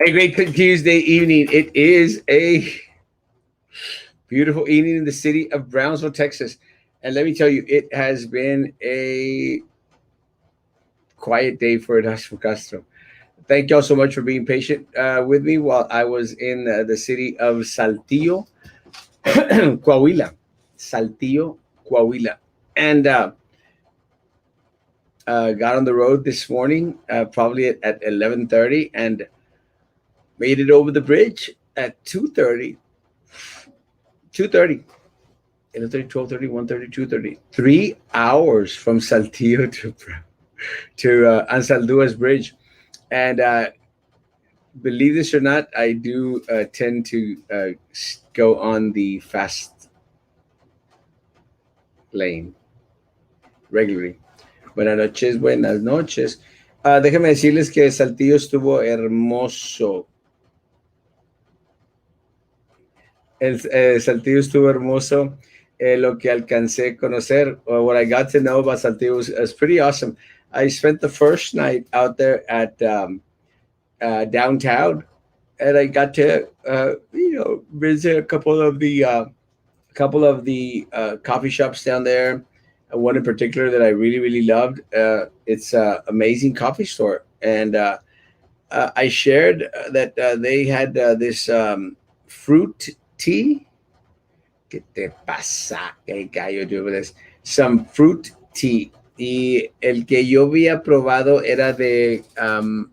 A great Tuesday evening. It is a beautiful evening in the city of Brownsville, Texas. And let me tell you, it has been a quiet day for Erasmo Castro. Thank y'all so much for being patient with me while I was in the city of Saltillo, Coahuila. Saltillo, Coahuila. And got on the road this morning, probably at 11:30, and made it over the bridge at 2:30. 11:30, 12:30, 1:30, 2:30. 3 hours from Saltillo to Ansalduas Bridge. And believe this or not, I do tend to go on the fast lane regularly. Buenas noches, buenas noches. Déjenme decirles que Saltillo estuvo hermoso. Saltillo estuvo hermoso. Lo que alcancé a conocer, or what I got to know about Saltillo was pretty awesome. I spent the first night out there at downtown, and I got to visit a couple of the coffee shops down there. One in particular that I really loved. It's an amazing coffee store, and I shared that they had this fruit tea. ¿Qué te pasa? ¿Qué gallo do with this? Some fruit tea. Y el que yo había probado era de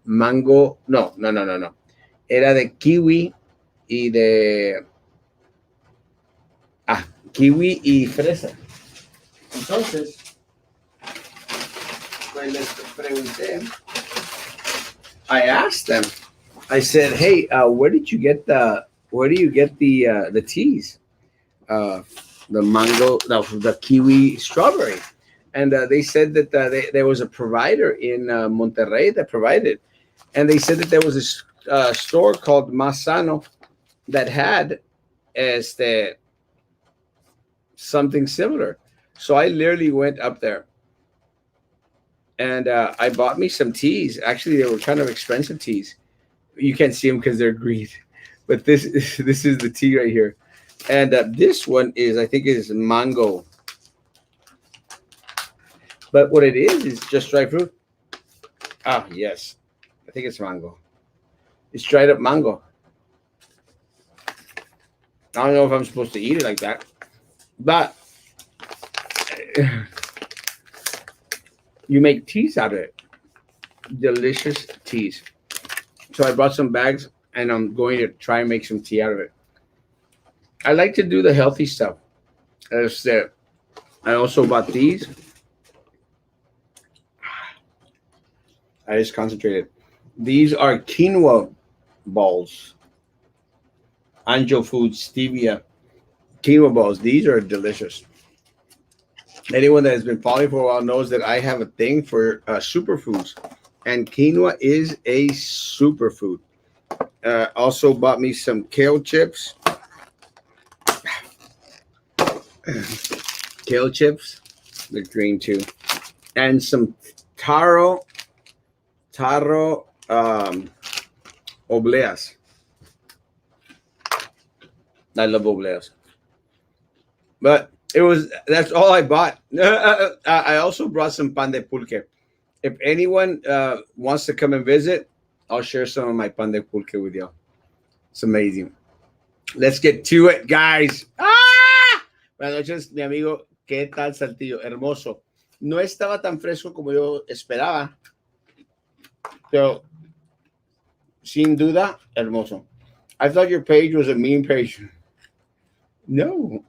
mango. No. Era de kiwi y de. Kiwi y fresa. Entonces, pues les pregunté. I asked them. I said, "Hey, where do you get the teas? The mango, the kiwi, strawberry." And they said that there was a provider in Monterrey that provided, and they said that there was a store called Masano that had something similar. So I literally went up there, and I bought me some teas. Actually, they were kind of expensive teas. You can't see them because they're green, but this is the tea right here. And this one I think is mango. But what it is just dried fruit. Yes. I think it's mango. It's dried up mango. I don't know if I'm supposed to eat it like that. But you make teas out of it. Delicious teas. So I brought some bags, and I'm going to try and make some tea out of it. I like to do the healthy stuff. I also bought these. I just concentrated. These are quinoa balls. Angel Foods stevia quinoa balls. These are delicious. Anyone that has been following for a while knows that I have a thing for superfoods, and quinoa is a superfood. Also bought me some kale chips. Kale chips, they're green too, and some taro obleas. I love obleas, but that's all I bought. I also brought some pan de pulque. If anyone wants to come and visit, I'll share some of my pan de pulque with you. It's amazing. Let's get to it, guys. Buenas noches, mi amigo. ¿Qué tal, Saltillo? Hermoso. No estaba tan fresco como yo esperaba, pero sin duda, hermoso. I thought your page was a mean page. No.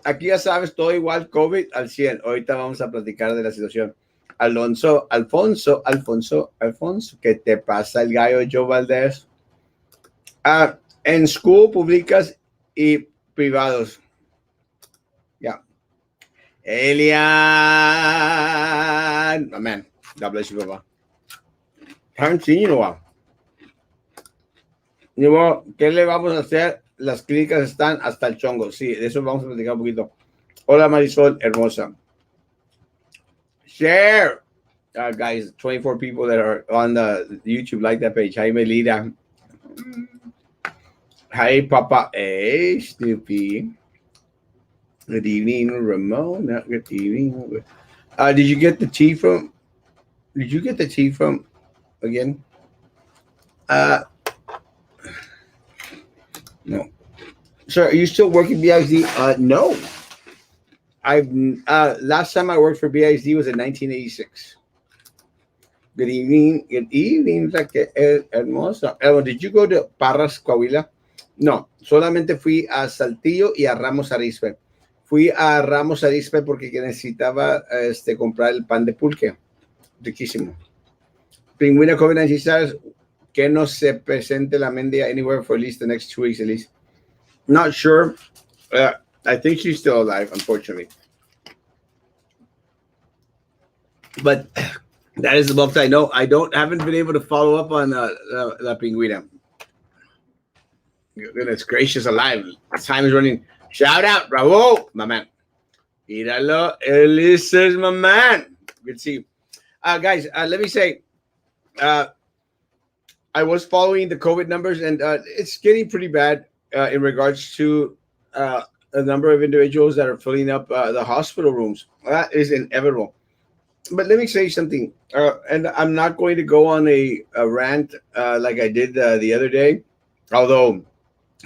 Aquí ya sabes, todo igual, COVID al 100. Ahorita vamos a platicar de la situación. Alfonso, ¿qué te pasa, el gallo Joe Valdez? En school públicas y privados. Yeah. Elian. Amen. God bless you, Papa. Haven't seen you in a while. ¿Qué le vamos a hacer? Las clínicas están hasta el chongo. Sí, de eso vamos a platicar un poquito. Hola, Marisol, hermosa. Share. Guys, 24 people that are on the YouTube like that page. Jaime Lira. Hi, Papa. Hey, Snoopy. Good evening, Ramone. Good evening. Did you get the tea from? Did you get the tea from again? Uh, no. Sir, are you still working BIZ? No. I've last time I worked for BIZ was in 1986. Good evening. Good evening, hermosa. Did you go to Parras, Coahuila? No, solamente fui a Saltillo y a Ramos Arizpe. Fui a Ramos Arizpe porque necesitaba comprar el pan de pulque. Riquísimo. Pingüina COVID-19 says, que no se presente la Mendia anywhere for at least the next 2 weeks at least. Not sure. Uh, I think she's still alive, unfortunately. But that is the most I know. Haven't been able to follow up on La Pingüina. Goodness gracious alive. Time is running. Shout out, bravo, my man. Míralo, Elisa's my man. Good to see you. Guys, let me say, I was following the COVID numbers, and it's getting pretty bad in regards to the number of individuals that are filling up the hospital rooms. That is inevitable. But let me say something, and I'm not going to go on a rant like I did the other day, although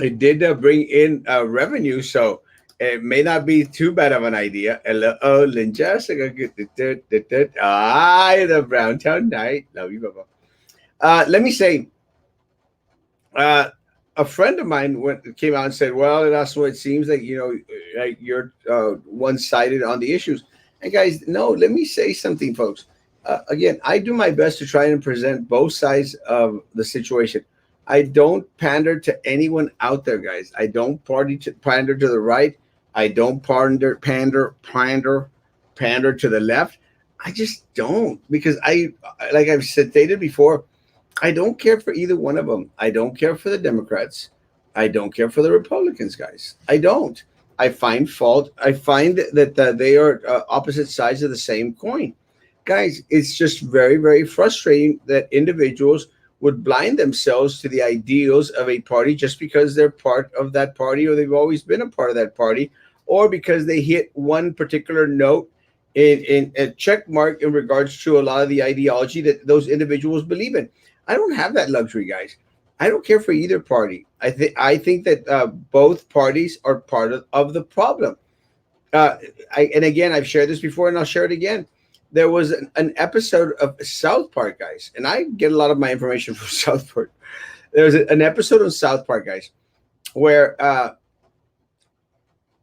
it did bring in revenue, so it may not be too bad of an idea. Hello, Lynn Jessica. The Brown Town Night. Love you, Baba. Let me say, uh, a friend of mine came out and said, "Well, that's what it seems like. Like you're one-sided on the issues." And guys, no. Let me say something, folks. Again, I do my best to try and present both sides of the situation. I don't pander to anyone out there, guys. I don't pander to the right. I don't pander to the left. I just don't because like I've stated before, I don't care for either one of them. I don't care for the Democrats. I don't care for the Republicans, guys. I don't. I find fault. I find that they are opposite sides of the same coin. Guys, it's just very, very frustrating that individuals would blind themselves to the ideals of a party just because they're part of that party or they've always been a part of that party or because they hit one particular note in a check mark in regards to a lot of the ideology that those individuals believe in. I don't have that luxury, guys. I don't care for either party. I think that both parties are part of the problem. And again, I've shared this before, and I'll share it again. There was an episode of South Park, guys, and I get a lot of my information from South Park. There was an episode of South Park, guys, where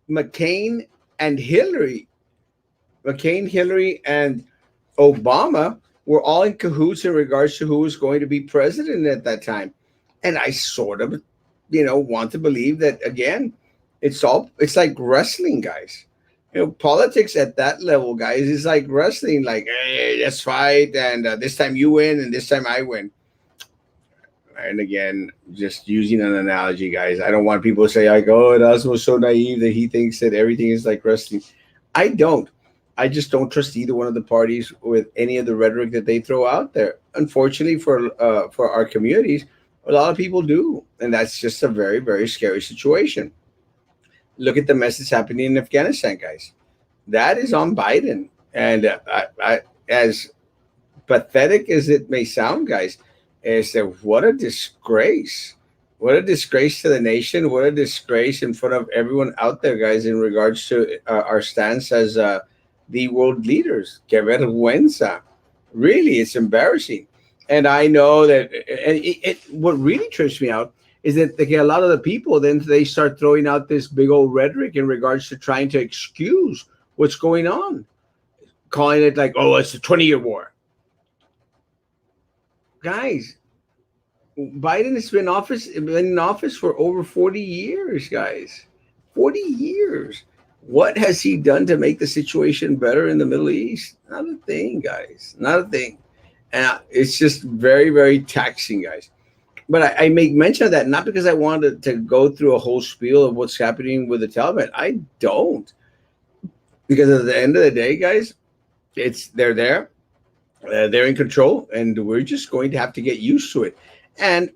McCain and Hillary, and Obama were all in cahoots in regards to who was going to be president at that time. And I sort of, want to believe that again, it's like wrestling, guys. Politics at that level, guys, is like wrestling. Like, hey, let's fight, and this time you win, and this time I win. And again, just using an analogy, guys. I don't want people to say like, "Oh, Erasmo is so naive that he thinks that everything is like wrestling." I don't. I just don't trust either one of the parties with any of the rhetoric that they throw out there. Unfortunately, for our communities, a lot of people do, and that's just a very, very scary situation. Look at the mess that's happening in Afghanistan, guys. That is on Biden, and as pathetic as it may sound, guys, is that what a disgrace. What a disgrace to the nation. What a disgrace in front of everyone out there, guys, in regards to our stance as the world leaders. Que vergüenza. Really, it's embarrassing. And I know that, and what really trips me out is that a lot of the people then they start throwing out this big old rhetoric in regards to trying to excuse what's going on, calling it like, oh, it's a 20-year war. Guys, Biden has been in office for over 40 years, guys. 40 years. What has he done to make the situation better in the Middle East? Not a thing, guys. Not a thing. And it's just very, very taxing, guys. But I make mention of that not because I wanted to go through a whole spiel of what's happening with the Taliban. I don't. Because at the end of the day, guys, they're there. They're in control, and we're just going to have to get used to it. And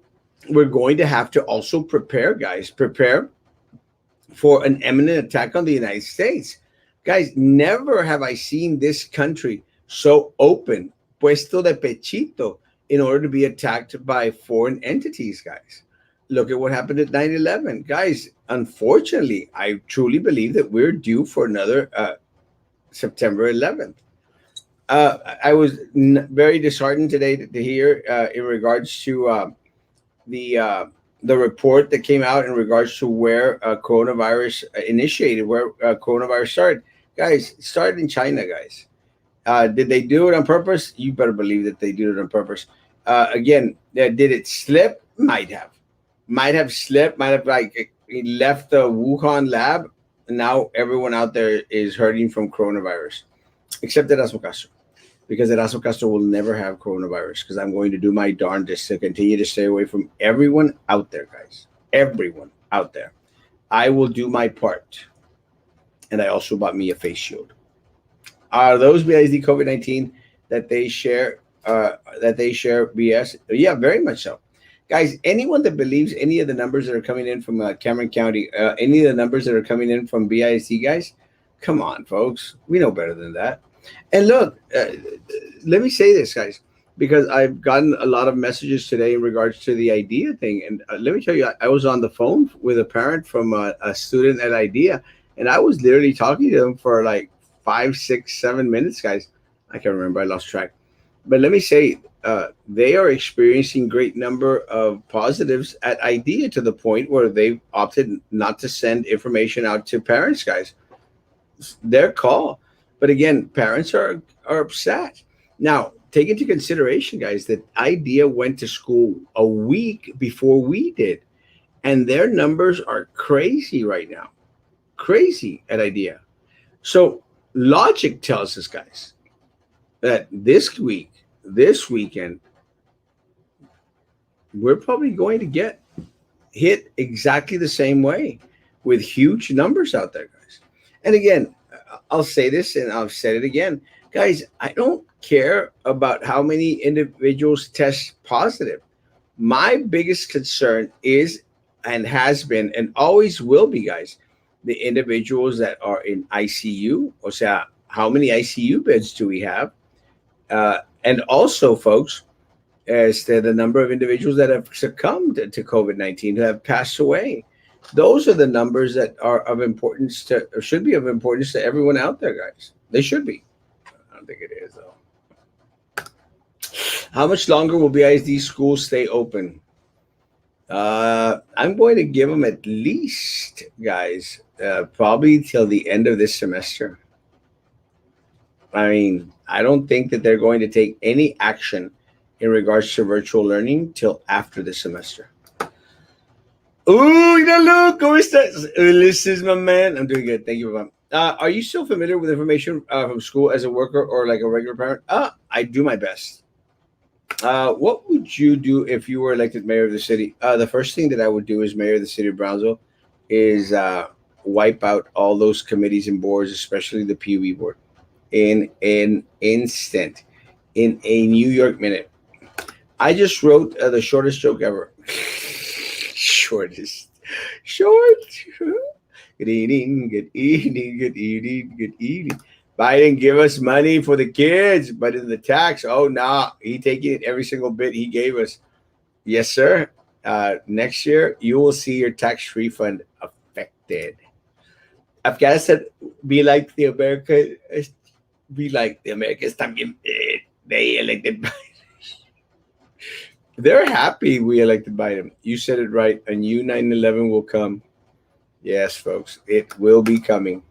we're going to have to also prepare, guys. Prepare for an imminent attack on the United States. Guys, never have I seen this country so open, puesto de pechito, in order to be attacked by foreign entities, guys. Look at what happened at 9/11, guys. Unfortunately, I truly believe that we're due for another September 11th. I was very disheartened today to hear in regards to the uh, the report that came out in regards to where coronavirus initiated, where coronavirus started. Guys, it started in China, guys. Did they do it on purpose? You better believe that they did it on purpose. Again, did it slip? Might have slipped. Might have like it left the Wuhan lab. And now everyone out there is hurting from coronavirus, except Erasmo Castro, because Erasmo Castro will never have coronavirus. Because I'm going to do my darndest to continue to stay away from everyone out there, guys. Everyone out there. I will do my part, and I also bought me a face shield. Are those BISD COVID-19 that they share? That they share BS? Yeah, very much so, guys. Anyone that believes any of the numbers that are coming in from Cameron County, any of the numbers that are coming in from BISD, guys, come on, folks. We know better than that. And look, let me say this, guys, because I've gotten a lot of messages today in regards to the IDEA thing. And let me tell you, I was on the phone with a parent from a student at IDEA, and I was literally talking to them for like 5, 6, 7 minutes, guys. I can't remember. I lost track. But let me say, they are experiencing great number of positives at IDEA to the point where they've opted not to send information out to parents, guys. Their call. But again, parents are upset. Now, take into consideration, guys, that IDEA went to school a week before we did, and their numbers are crazy right now. Crazy at IDEA. So logic tells us, guys, that this weekend, we're probably going to get hit exactly the same way with huge numbers out there, guys. And again, I'll say this and I've said it again. Guys, I don't care about how many individuals test positive. My biggest concern is and has been and always will be, guys, the individuals that are in ICU. O sea, how many ICU beds do we have? And also, folks, as to the number of individuals that have succumbed to COVID-19, who have passed away. Those are the numbers that are of importance to, or should be of importance to everyone out there, guys. They should be. I don't think it is, though. How much longer will BISD schools stay open? I'm going to give them at least, guys, probably till the end of this semester. I mean, I don't think that they're going to take any action in regards to virtual learning till after the semester. Ooh, look, ¿cómo estás? This is my man. I'm doing good. Thank you, Mom. Are you still familiar with information from school as a worker or like a regular parent? I do my best. What would you do if you were elected mayor of the city? The first thing that I would do as mayor of the city of Brownsville is wipe out all those committees and boards, especially the PUE board, in an instant, in a New York minute. I just wrote the shortest joke ever. Shortest. Short. Good evening, good evening, good evening, good evening. Biden give us money for the kids, but in the tax, oh nah, he taking it every single bit he gave us. Yes, sir. Next year you will see your tax refund affected. Afghanistan be like the America, be like the Americans. También, they elected. They're happy we elected Biden. You said it right. A new 9/11 will come. Yes, folks, it will be coming.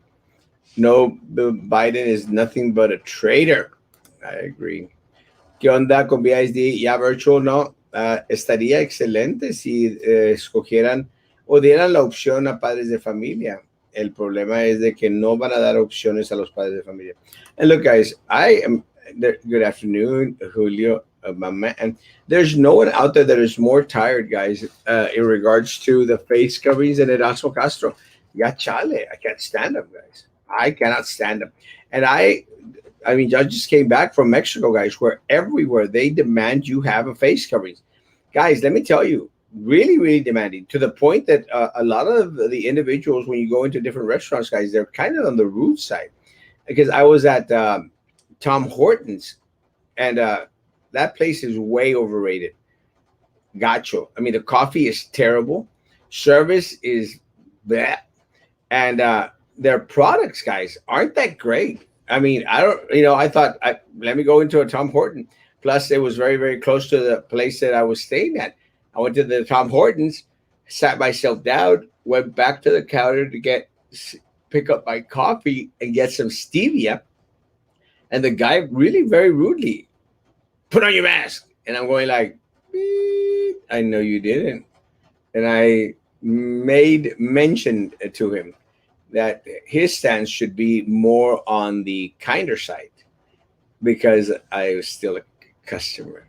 No, Biden is nothing but a traitor. I agree. ¿Qué onda con BISD? Ya virtual, no. Estaría excelente si escogieran o dieran la opción a padres de familia. El problema es de que no van a dar opciones a los padres de familia. And look, guys, I am. Good afternoon, Julio, my man. And there's no one out there that is more tired, guys, in regards to the face coverings than Erasmo Castro. Ya chale, I can't stand them, guys. I cannot stand them. And I mean, I just came back from Mexico, guys, where everywhere they demand you have a face covering. Guys, let me tell you, really, really demanding to the point that a lot of the individuals, when you go into different restaurants, guys, they're kind of on the rude side. Because I was at Tom Hortons, and that place is way overrated. Gacho. I mean, the coffee is terrible, service is bad, and their products, guys, aren't that great. I mean, I don't, I thought, let me go into a Tom Horton. Plus, it was very, very close to the place that I was staying at. I went to the Tom Hortons, sat myself down, went back to the counter to pick up my coffee and get some stevia. And the guy really very rudely, put on your mask. And I'm going like, "Beep, I know you didn't." And I made mention to him that his stance should be more on the kinder side because I was still a customer.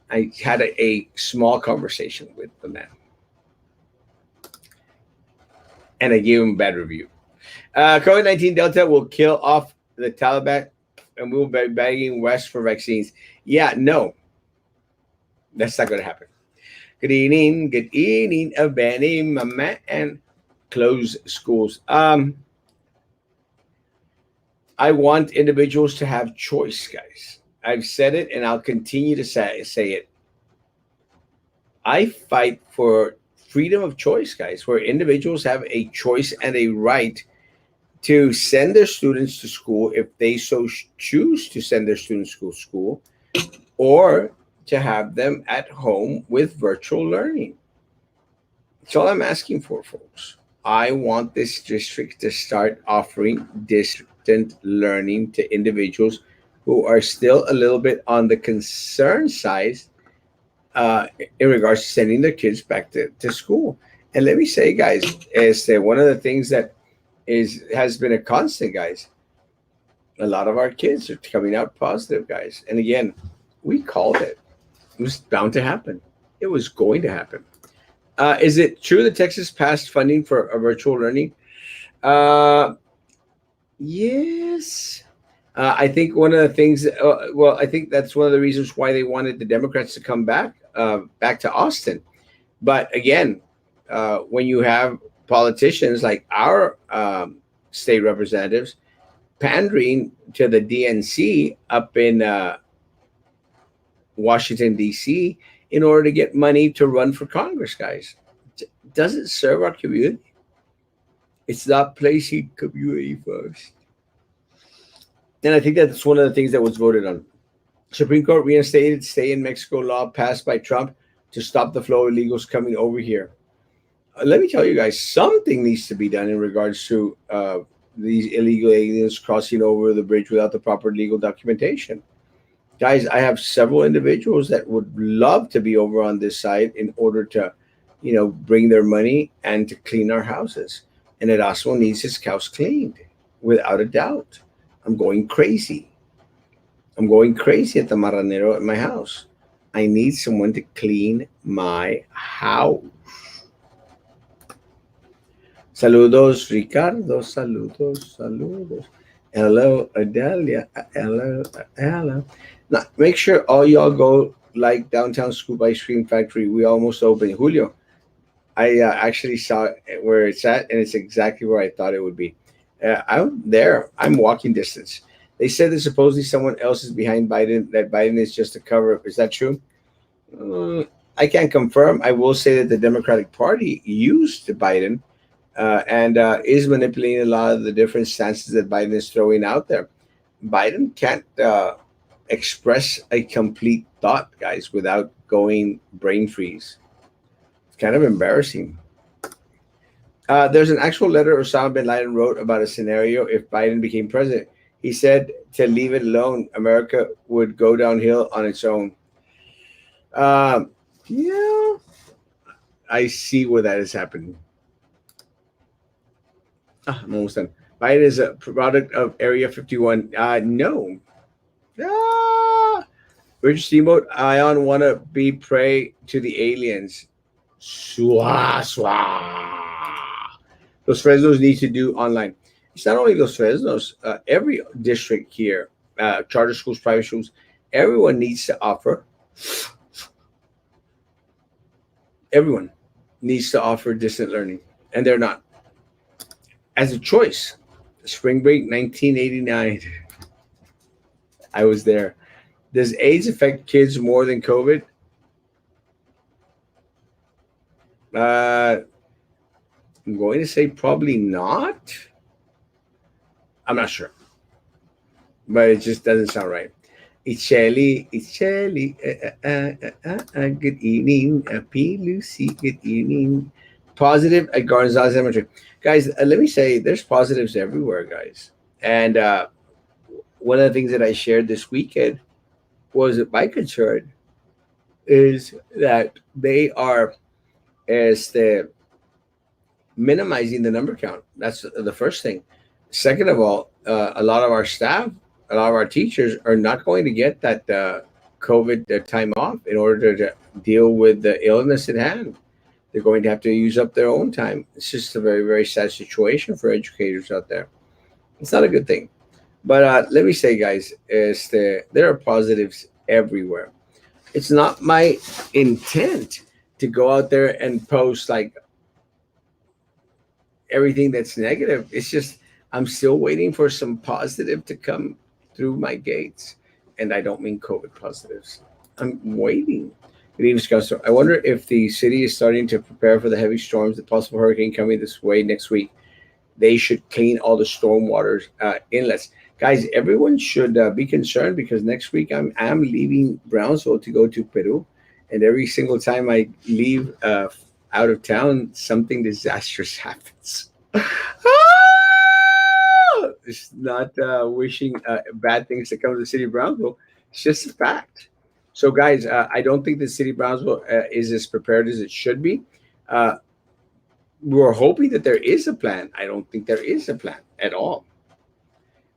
I had a small conversation with the man and I gave him a bad review. COVID-19 Delta will kill off the Taliban and we'll be begging West for vaccines. Yeah, no, that's not going to happen. Good evening, Benny, Mama, and close schools. I want individuals to have choice, guys. I've said it and I'll continue to say it. I fight for freedom of choice, guys, where individuals have a choice and a right to send their students to school if they so choose to send their students to school, or to have them at home with virtual learning. That's all I'm asking for, folks. I want this district to start offering distant learning to individuals who are still a little bit on the concern side in regards to sending their kids back to school. And let me say, guys, is that one of the things that has been a constant, guys. A lot of our kids are coming out positive, guys. And again, we called it. It was bound to happen. It was going to happen. Is it true that Texas passed funding for a virtual learning? Uh, yes. I think one of the things, well, I think that's one of the reasons why they wanted the Democrats to come back to Austin. But again, when you have politicians like our state representatives pandering to the DNC up in Washington, D.C., in order to get money to run for Congress, guys. It doesn't serve our community. It's not placing community first. And I think that's one of the things that was voted on. Supreme Court reinstated stay in Mexico law passed by Trump to stop the flow of illegals coming over here. Let me tell you guys, something needs to be done in regards to these illegal aliens crossing over the bridge without the proper legal documentation. Guys, I have several individuals that would love to be over on this side in order to, bring their money and to clean our houses. And Erasmo needs his house cleaned, without a doubt. I'm going crazy. I'm going crazy at the Maranero at my house. I need someone to clean my house. Saludos, Ricardo. Saludos, saludos. Hello, Adelia. Hello, hello. Now, make sure all y'all go like Downtown Scoop Ice Cream Factory. We almost opened. Julio, I actually saw where it's at, and it's exactly where I thought it would be. I'm there. I'm walking distance. They said that supposedly someone else is behind Biden, that Biden is just a cover up. Is that true? I can't confirm. I will say that the Democratic Party used Biden and is manipulating a lot of the different stances that Biden is throwing out there. Biden can't express a complete thought, guys, without going brain freeze. It's kind of embarrassing. There's an actual letter Osama bin Laden wrote about a scenario if Biden became president. He said to leave it alone, America would go downhill on its own. Yeah, I see where that is happening. I'm almost done. Biden is a product of Area 51. No. Ah! Rich Steamboat, Ion want to be prey to the aliens. Swah, swah. Those Fresnos need to do online. It's not only Los Fresnos, every district here, charter schools, private schools, everyone needs to offer, everyone needs to offer distant learning, and they're not. As a choice, spring break 1989, I was there. Does AIDS affect kids more than COVID? Uh, I'm going to say probably not. I'm not sure, but it just doesn't sound right. It's Shelly. It's Shelly. Good evening. P. Lucy. Good evening. Positive at Garza Cemetery. Guys, let me say there's positives everywhere, guys. And one of the things that I shared this weekend was that my concern is that they are as the minimizing the number count. That's the first thing. Second of all, a lot of our staff, a lot of our teachers are not going to get that COVID time off in order to deal with the illness at hand. They're going to have to use up their own time. It's just a very, very sad situation for educators out there. It's not a good thing. But let me say, guys, there are positives everywhere. It's not my intent to go out there and post like everything that's negative. It's just I'm still waiting for some positive to come through my gates, and I don't mean COVID positives. I'm waiting. Good evening, Scott. I wonder if the city is starting to prepare for the heavy storms, the possible hurricane coming this way next week. They should clean all the stormwater inlets. Guys, everyone should be concerned because next week I'm leaving Brownsville to go to Peru, and every single time I leave out of town, something disastrous happens. It's not wishing bad things to come to the city of Brownsville. It's just a fact. So, guys, I don't think the city of Brownsville is as prepared as it should be. Uh, we're hoping that there is a plan. I don't think there is a plan at all.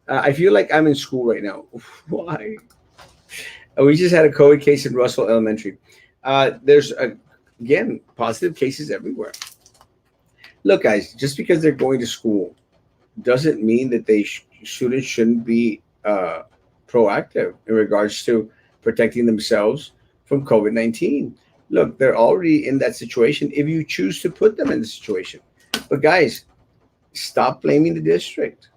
I feel like I'm in school right now. Why? We just had a COVID case in Russell Elementary. There's again positive cases everywhere. Look, guys, just because they're going to school doesn't mean that students shouldn't be proactive in regards to protecting themselves from COVID-19. Look, they're already in that situation if you choose to put them in the situation. But guys, stop blaming the district.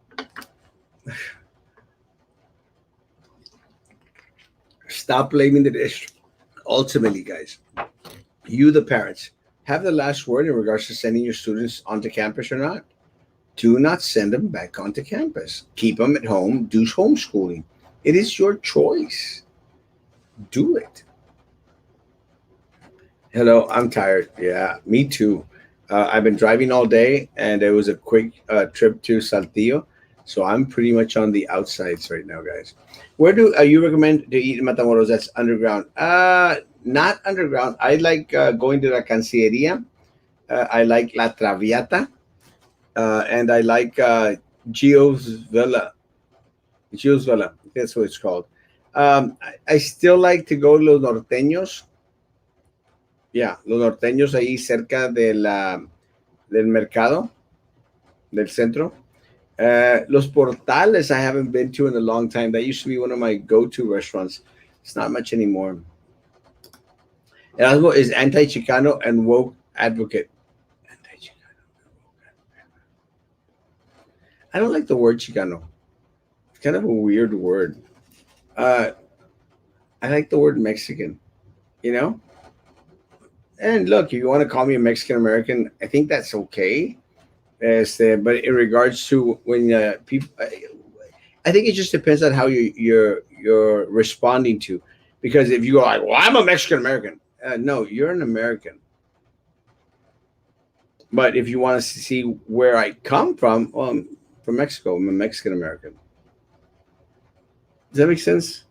Stop blaming the district. Ultimately, guys, you, the parents, have the last word in regards to sending your students onto campus or not. Do not send them back onto campus. Keep them at home. Do homeschooling. It is your choice. Do it. Hello, I'm tired. Yeah, me too. I've been driving all day, and it was a quick trip to Saltillo, so I'm pretty much on the outsides right now, guys. Where do you recommend to eat in Matamoros? That's underground. Not underground. I like going to La Cancilleria. I like La Traviata, and I like Gio's Villa. Gio's Villa. That's what it's called. I still like to go to Los Norteños. Yeah, Los Norteños ahí cerca del mercado, del centro. Los Portales I haven't been to in a long time. That used to be one of my go-to restaurants. It's not much anymore. Erasmo is anti-Chicano and woke advocate. Anti-Chicano. I don't like the word Chicano. It's kind of a weird word. Uh, I like the word Mexican, you know? And look, if you want to call me a Mexican American, I think that's okay. But in regards to when people, I think it just depends on how you're responding to. Because if you go like, "Well, I'm a Mexican American," no, you're an American. But if you want to see where I come from, well, I'm from Mexico. I'm a Mexican American. Does that make sense?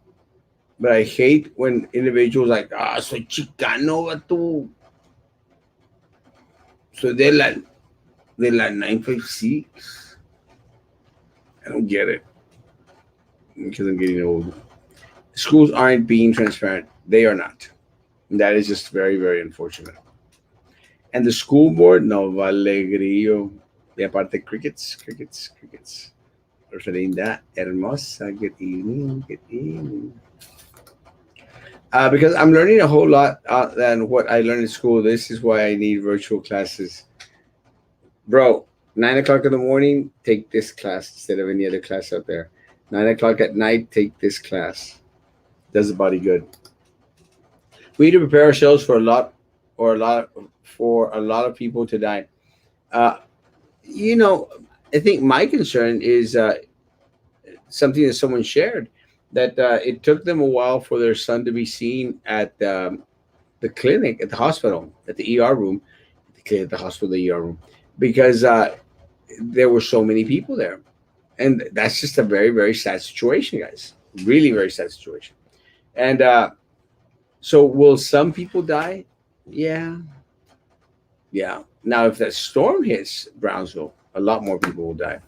But I hate when individuals like, soy chicano, vato. Soy de la 956. I don't get it because I'm getting old. Schools aren't being transparent. They are not. And that is just very, very unfortunate. And the school board, no, Vale Grillo. Y aparte, crickets, crickets, crickets. Rosalinda, hermosa, good evening, good evening. Because I'm learning a whole lot than what I learned in school. This is why I need virtual classes. Bro, 9 o'clock in the morning, take this class instead of any other class out there. 9 o'clock at night, take this class. Does the body good. We need to prepare ourselves for a lot, or a lot, for a lot of people to die. Uh, you know, I think my concern is something that someone shared, that it took them a while for their son to be seen at the clinic, at the hospital, at the ER room, the hospital, the ER room, because there were so many people there, and that's just a very, very sad situation, guys. Really, very sad situation. And so, will some people die? Yeah, yeah. Now, if that storm hits Brownsville, a lot more people will die.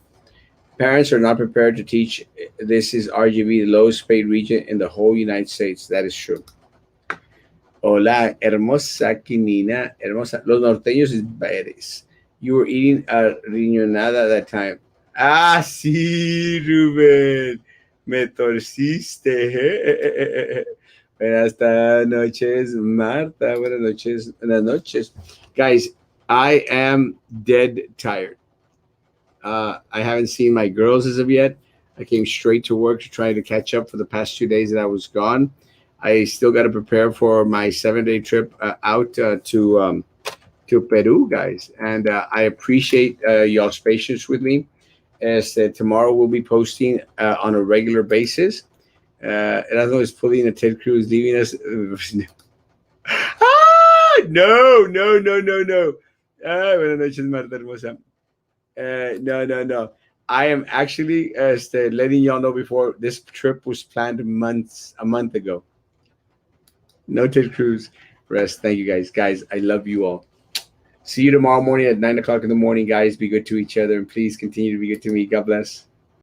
Parents are not prepared to teach. This is RGB, the lowest paid region in the whole United States. That is true. Hola, hermosa quinina, hermosa. Los norteños is Baires. You were eating a riñonada that time. Ah, sí, Rubén. Me torciste. Buenas noches, Marta. Buenas noches. Buenas noches. Guys, I am dead tired. I haven't seen my girls as of yet. I came straight to work to try to catch up for the past 2 days that I was gone. I still got to prepare for my 7 day trip out to Peru, guys. And I appreciate y'all's patience with me. As tomorrow we'll be posting on a regular basis. Erasmo is pulling a Ted Cruz, leaving us. No, no, no, no, no. Buenas noches, Marta Hermosa. No, no, no. I am actually letting y'all know before this trip was planned a month ago. Noted cruise. Rest. Thank you, guys. Guys, I love you all. See you tomorrow morning at 9 o'clock in the morning, guys. Be good to each other, and please continue to be good to me. God bless.